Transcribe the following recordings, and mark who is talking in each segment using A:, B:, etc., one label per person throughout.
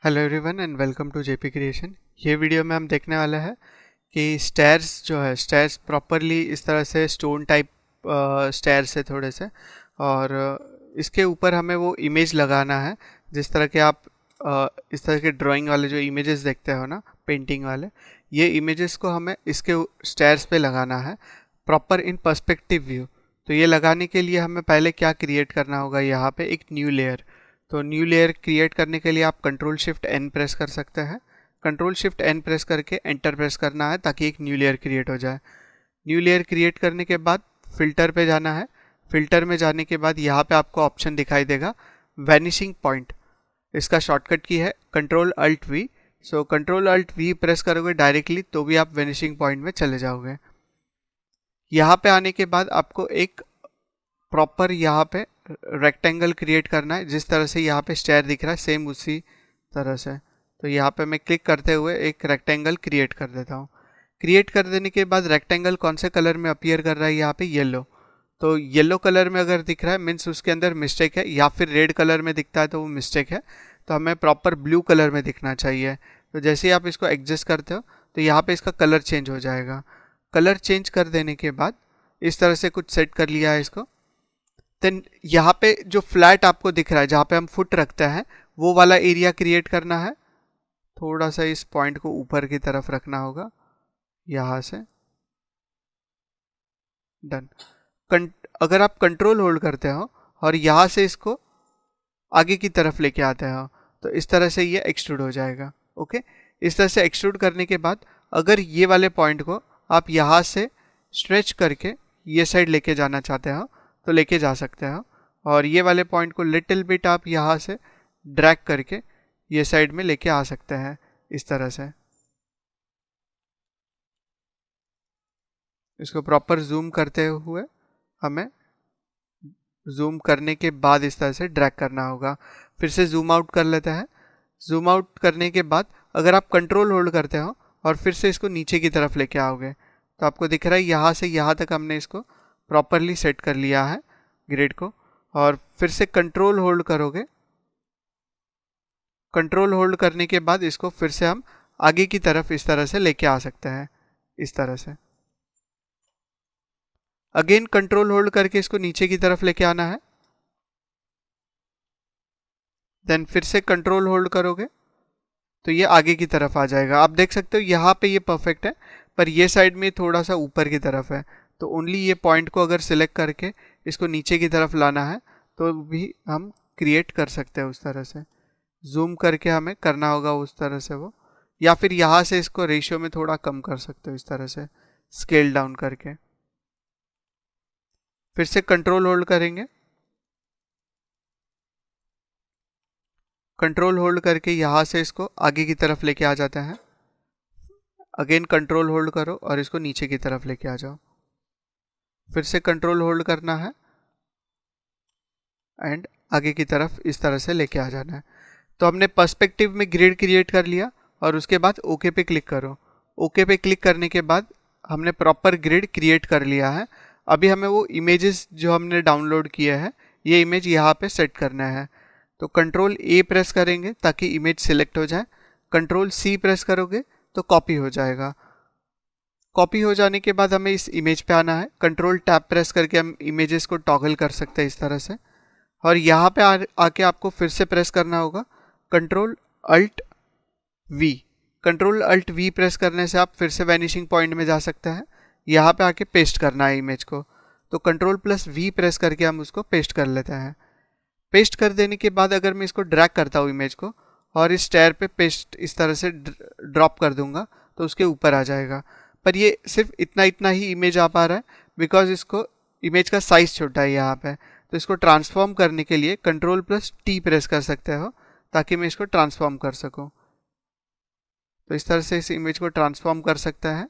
A: Hello everyone and welcome to JP creation. ये video में हम देखने वाला है कि स्टेयर्स जो है स्टेयर्स प्रॉपरली इस तरह से स्टोन टाइप स्टेयर्स है थोड़े से, और इसके ऊपर हमें वो इमेज लगाना है। जिस तरह के आप इस तरह के ड्राइंग वाले जो इमेजेस देखते हो ना, पेंटिंग वाले, ये इमेजेस को हमें इसके स्टेयर्स पे लगाना है प्रॉपर इन पर्सपेक्टिव व्यू। तो ये लगाने के लिए हमें पहले क्या क्रिएट करना होगा, यहाँ पे एक न्यू लेयर। तो न्यू लेयर क्रिएट करने के लिए आप कंट्रोल शिफ्ट एन प्रेस कर सकते हैं। कंट्रोल शिफ्ट एन प्रेस करके एंटर प्रेस करना है ताकि एक न्यू लेयर क्रिएट हो जाए। न्यू लेयर क्रिएट करने के बाद फिल्टर पे जाना है। फिल्टर में जाने के बाद यहाँ पे आपको ऑप्शन दिखाई देगा वैनिशिंग पॉइंट। इसका शॉर्टकट की है control alt V. So control alt V press करोगे डायरेक्टली तो भी आप वैनिशिंग पॉइंट में चले जाओगे। यहाँ पे आने के बाद आपको एक प्रॉपर यहाँ पे रेक्टेंगल क्रिएट करना है। जिस तरह से यहाँ पे स्टेयर दिख रहा है सेम उसी तरह से। तो यहाँ पे मैं क्लिक करते हुए एक रेक्टेंगल क्रिएट कर देता हूँ। क्रिएट कर देने के बाद रेक्टेंगल कौन से कलर में अपीयर कर रहा है, यहाँ पे येलो। तो येलो कलर में अगर दिख रहा है मीन्स उसके अंदर मिस्टेक है, या फिर रेड कलर में दिखता है तो वो मिस्टेक है। तो हमें प्रॉपर ब्लू कलर में दिखना चाहिए। तो जैसे ही आप इसको एडजस्ट करते हो तो यहाँ पे इसका कलर चेंज हो जाएगा। कलर चेंज कर देने के बाद इस तरह से कुछ सेट कर लिया है इसको। देन यहाँ पे जो फ्लैट आपको दिख रहा है जहाँ पे हम फुट रखते हैं वो वाला एरिया क्रिएट करना है। थोड़ा सा इस पॉइंट को ऊपर की तरफ रखना होगा यहाँ से। डन। अगर आप कंट्रोल होल्ड करते हो और यहाँ से इसको आगे की तरफ लेके आते हो तो इस तरह से ये एक्सट्रूड हो जाएगा। ओके, इस तरह से एक्सट्रूड करने के बाद अगर ये वाले पॉइंट को आप यहाँ से स्ट्रेच करके ये साइड लेके जाना चाहते हो तो लेके जा सकते हो, और ये वाले पॉइंट को लिटिल बिट आप यहाँ से ड्रैग करके ये साइड में लेके आ सकते हैं इस तरह से। इसको प्रॉपर जूम करते हुए हमें जूम करने के बाद इस तरह से ड्रैग करना होगा। फिर से जूम आउट कर लेते हैं। जूम आउट करने के बाद अगर आप कंट्रोल होल्ड करते हो और फिर से इसको नीचे की तरफ लेके आओगे तो आपको दिख रहा है यहाँ से यहाँ तक हमने इसको प्रॉपरली सेट कर लिया है ग्रिड को। और फिर से कंट्रोल होल्ड करोगे। कंट्रोल होल्ड करने के बाद इसको फिर से हम आगे की तरफ इस तरह से लेके आ सकते हैं इस तरह से। अगेन कंट्रोल होल्ड करके इसको नीचे की तरफ लेके आना है। देन फिर से कंट्रोल होल्ड करोगे तो ये आगे की तरफ आ जाएगा। आप देख सकते हो यहाँ पे ये परफेक्ट है, पर ये साइड में थोड़ा सा ऊपर की तरफ है। तो ओनली ये पॉइंट को अगर सिलेक्ट करके इसको नीचे की तरफ लाना है तो भी हम क्रिएट कर सकते हैं उस तरह से। जूम करके हमें करना होगा उस तरह से वो, या फिर यहाँ से इसको रेशियो में थोड़ा कम कर सकते हो इस तरह से स्केल डाउन करके। फिर से कंट्रोल होल्ड करेंगे। कंट्रोल होल्ड करके यहाँ से इसको आगे की तरफ लेके आ जाते हैं। अगेन कंट्रोल होल्ड करो और इसको नीचे की तरफ लेके आ जाओ। फिर से कंट्रोल होल्ड करना है एंड आगे की तरफ इस तरह से लेके आ जाना है। तो हमने पर्सपेक्टिव में ग्रिड क्रिएट कर लिया और उसके बाद ओके पे क्लिक करो। ओके पे क्लिक करने के बाद हमने प्रॉपर ग्रिड क्रिएट कर लिया है। अभी हमें वो इमेजेस जो हमने डाउनलोड किए हैं ये इमेज यहाँ पे सेट करना है। तो कंट्रोल ए प्रेस करेंगे ताकि इमेज सिलेक्ट हो जाए। कंट्रोल सी प्रेस करोगे तो कॉपी हो जाएगा। कॉपी हो जाने के बाद हमें इस इमेज पे आना है। कंट्रोल टैब प्रेस करके हम इमेजेस को टॉगल कर सकते हैं इस तरह से। और यहाँ पे आके आपको फिर से प्रेस करना होगा control alt V. Control alt V press करने से आप फिर से वैनिशिंग पॉइंट में जा सकते हैं। यहाँ पे आके पेस्ट करना है इमेज को। तो कंट्रोल प्लस वी प्रेस करके हम उसको पेस्ट कर लेते हैं। पेस्ट कर देने के बाद अगर मैं इसको ड्रैग करता हूँ इमेज को और इस स्टेयर पे पेस्ट इस तरह से ड्रॉप कर दूंगा तो उसके ऊपर आ जाएगा। पर ये सिर्फ इतना इतना ही इमेज आ पा रहा है बिकॉज इसको इमेज का साइज छोटा है यहाँ पे। तो इसको ट्रांसफॉर्म करने के लिए कंट्रोल प्लस टी प्रेस कर सकते हो ताकि मैं इसको ट्रांसफॉर्म कर सकूं। तो इस तरह से इस इमेज को ट्रांसफॉर्म कर सकता है।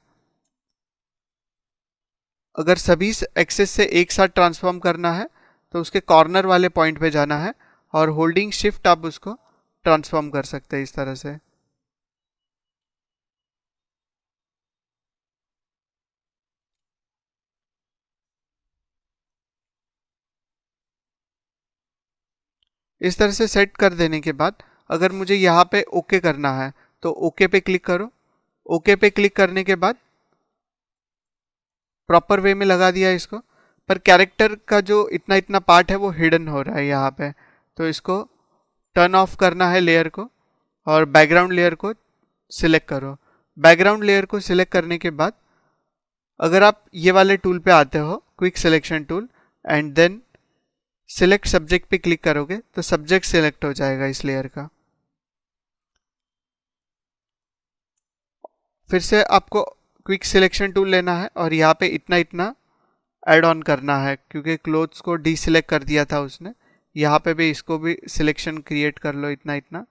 A: अगर सभी एक्सेस से एक साथ ट्रांसफॉर्म करना है तो उसके कॉर्नर वाले पॉइंट पे जाना है और होल्डिंग शिफ्ट आप उसको ट्रांसफॉर्म कर सकते हैं इस तरह से। इस तरह से सेट कर देने के बाद अगर मुझे यहाँ पे ओके करना है तो ओके पे क्लिक करो। ओके पे क्लिक करने के बाद प्रॉपर वे में लगा दिया इसको, पर कैरेक्टर का जो इतना इतना पार्ट है वो हिडन हो रहा है यहाँ पे, तो इसको टर्न ऑफ करना है लेयर को और बैकग्राउंड लेयर को सिलेक्ट करो। बैकग्राउंड लेयर को सिलेक्ट करने के बाद अगर आप ये वाले टूल पे आते हो, quick selection tool, and then select subject पे क्लिक करोगे तो सब्जेक्ट सिलेक्ट हो जाएगा इस लेयर का। फिर से आपको क्विक सिलेक्शन टूल लेना है और यहाँ पे इतना इतना ऐड ऑन करना है, क्योंकि क्लोथ्स को डीसिलेक्ट कर दिया था उसने। यहाँ पे भी इसको भी सिलेक्शन क्रिएट कर लो इतना इतना।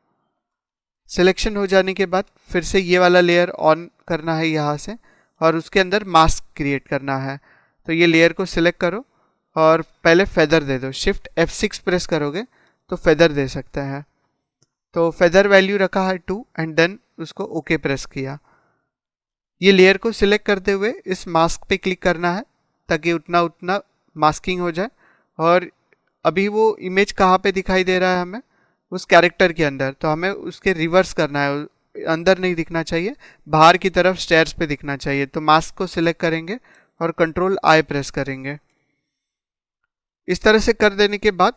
A: सिलेक्शन हो जाने के बाद फिर से ये वाला लेयर ऑन करना है यहाँ से और उसके अंदर मास्क क्रिएट करना है। तो ये लेयर को सिलेक्ट करो और पहले फेदर दे दो। शिफ्ट F6 प्रेस करोगे तो फेदर दे सकते हैं। तो फेदर वैल्यू रखा है 2 एंड देन उसको ओके प्रेस किया। ये लेयर को सिलेक्ट करते हुए इस मास्क पे क्लिक करना है ताकि उतना उतना मास्किंग हो जाए। और अभी वो इमेज कहाँ पे दिखाई दे रहा है हमें, उस कैरेक्टर के अंदर, तो हमें उसके रिवर्स करना है, अंदर नहीं दिखना चाहिए, बाहर की तरफ स्टेयर्स पे दिखना चाहिए। तो मास्क को सिलेक्ट करेंगे और कंट्रोल आई प्रेस करेंगे। इस तरह से कर देने के बाद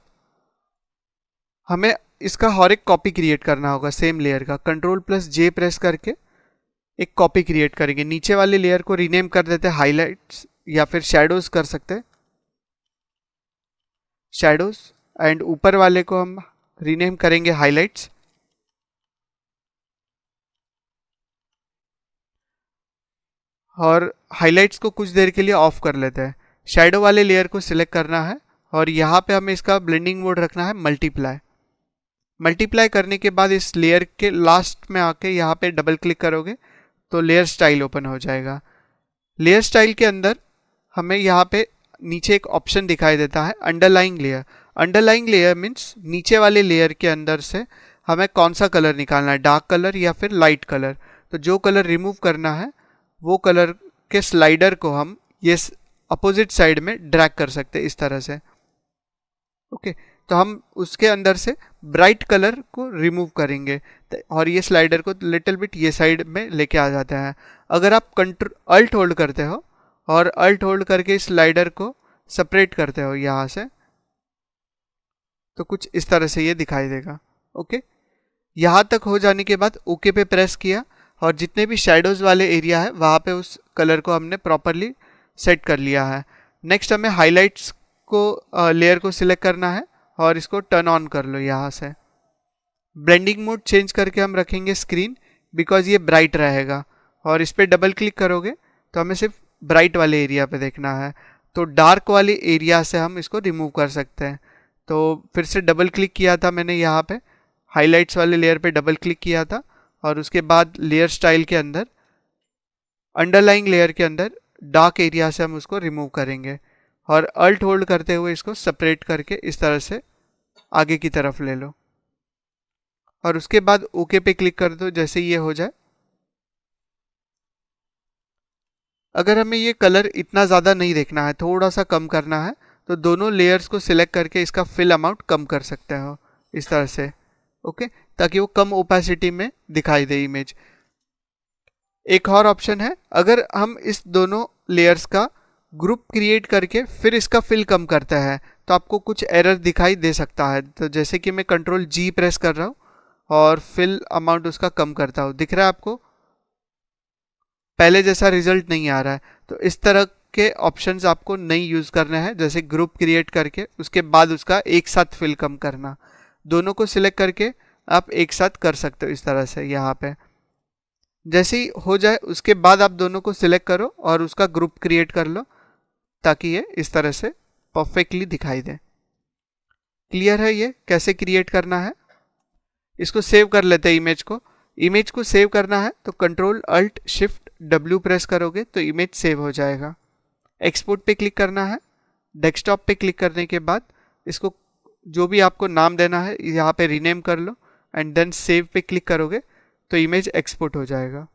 A: हमें इसका और एक कॉपी क्रिएट करना होगा सेम लेयर का। कंट्रोल प्लस जे प्रेस करके एक कॉपी क्रिएट करेंगे। नीचे वाले लेयर को रीनेम कर देते हैं हाईलाइट्स, या फिर शैडोज कर सकते हैं, शैडोज, एंड ऊपर वाले को हम रीनेम करेंगे हाईलाइट्स। और हाईलाइट्स को कुछ देर के लिए ऑफ कर लेते हैं। शैडो वाले लेयर को सिलेक्ट करना है और यहाँ पे हमें इसका ब्लेंडिंग मोड रखना है मल्टीप्लाई। मल्टीप्लाई करने के बाद इस लेयर के लास्ट में आके यहाँ पे डबल क्लिक करोगे तो लेयर स्टाइल ओपन हो जाएगा। लेयर स्टाइल के अंदर हमें यहाँ पे नीचे एक ऑप्शन दिखाई देता है underlying layer. Underlying layer means नीचे वाले लेयर के अंदर से हमें कौन सा कलर निकालना है, डार्क कलर या फिर लाइट कलर। तो जो कलर रिमूव करना है वो कलर के स्लाइडर को हम ये अपोजिट साइड में ड्रैग कर सकते हैं इस तरह से। ओके, तो हम उसके अंदर से ब्राइट कलर को रिमूव करेंगे और ये स्लाइडर को लिटिल बिट ये साइड में लेके आ जाते हैं। अगर आप कंट्रोल अल्ट होल्ड करते हो और अल्ट होल्ड करके इस स्लाइडर को सेपरेट करते हो यहाँ से, तो कुछ इस तरह से ये दिखाई देगा। ओके, यहाँ तक हो जाने के बाद ओके पे प्रेस किया और जितने भी शैडोज वाले एरिया है वहाँ पे उस कलर को हमने प्रॉपरली सेट कर लिया है। नेक्स्ट हमें हाइलाइट्स को लेयर को सिलेक्ट करना है और इसको टर्न ऑन कर लो यहाँ से। ब्लेंडिंग मोड चेंज करके हम रखेंगे स्क्रीन, बिकॉज ये ब्राइट रहेगा। और इस पर डबल क्लिक करोगे तो हमें सिर्फ ब्राइट वाले एरिया पे देखना है, तो डार्क वाले एरिया से हम इसको रिमूव कर सकते हैं। तो फिर से डबल क्लिक किया था मैंने यहाँ पे, हाइलाइट्स वाले लेयर पे डबल क्लिक किया था और उसके बाद लेयर स्टाइल के अंदर अंडरलाइंग लेयर के अंदर डार्क एरिया से हम उसको रिमूव करेंगे और अल्ट होल्ड करते हुए इसको सेपरेट करके इस तरह से आगे की तरफ ले लो और उसके बाद ओके पे क्लिक कर दो जैसे ये हो जाए। अगर हमें ये कलर इतना ज़्यादा नहीं देखना है, थोड़ा सा कम करना है, तो दोनों लेयर्स को सिलेक्ट करके इसका फिल अमाउंट कम कर सकते हो इस तरह से। ओके, ताकि वो कम ओपेसिटी में दिखाई दे इमेज। एक और ऑप्शन है, अगर हम इस दोनों लेयर्स का ग्रुप क्रिएट करके फिर इसका फिल कम करते हैं तो आपको कुछ एरर दिखाई दे सकता है। तो जैसे कि मैं कंट्रोल जी प्रेस कर रहा हूँ और फिल अमाउंट उसका कम करता हूँ, दिख रहा है आपको पहले जैसा रिजल्ट नहीं आ रहा है। तो इस तरह के ऑप्शंस आपको नहीं यूज़ करने हैं, जैसे ग्रुप क्रिएट करके उसके बाद उसका एक साथ फिल कम करना। दोनों को सिलेक्ट करके आप एक साथ कर सकते हो इस तरह से। यहाँ पे जैसे ही हो जाए उसके बाद आप दोनों को सिलेक्ट करो और उसका ग्रुप क्रिएट कर लो ताकि ये इस तरह से परफेक्टली दिखाई दे। क्लियर है ये कैसे क्रिएट करना है? इसको सेव कर लेते हैं इमेज को। इमेज को सेव करना है तो control alt shift W press करोगे तो इमेज सेव हो जाएगा। एक्सपोर्ट पे क्लिक करना है। डेस्कटॉप पे क्लिक करने के बाद इसको जो भी आपको नाम देना है यहाँ पे रीनेम कर लो एंड देन सेव पे क्लिक करोगे तो इमेज एक्सपोर्ट हो जाएगा।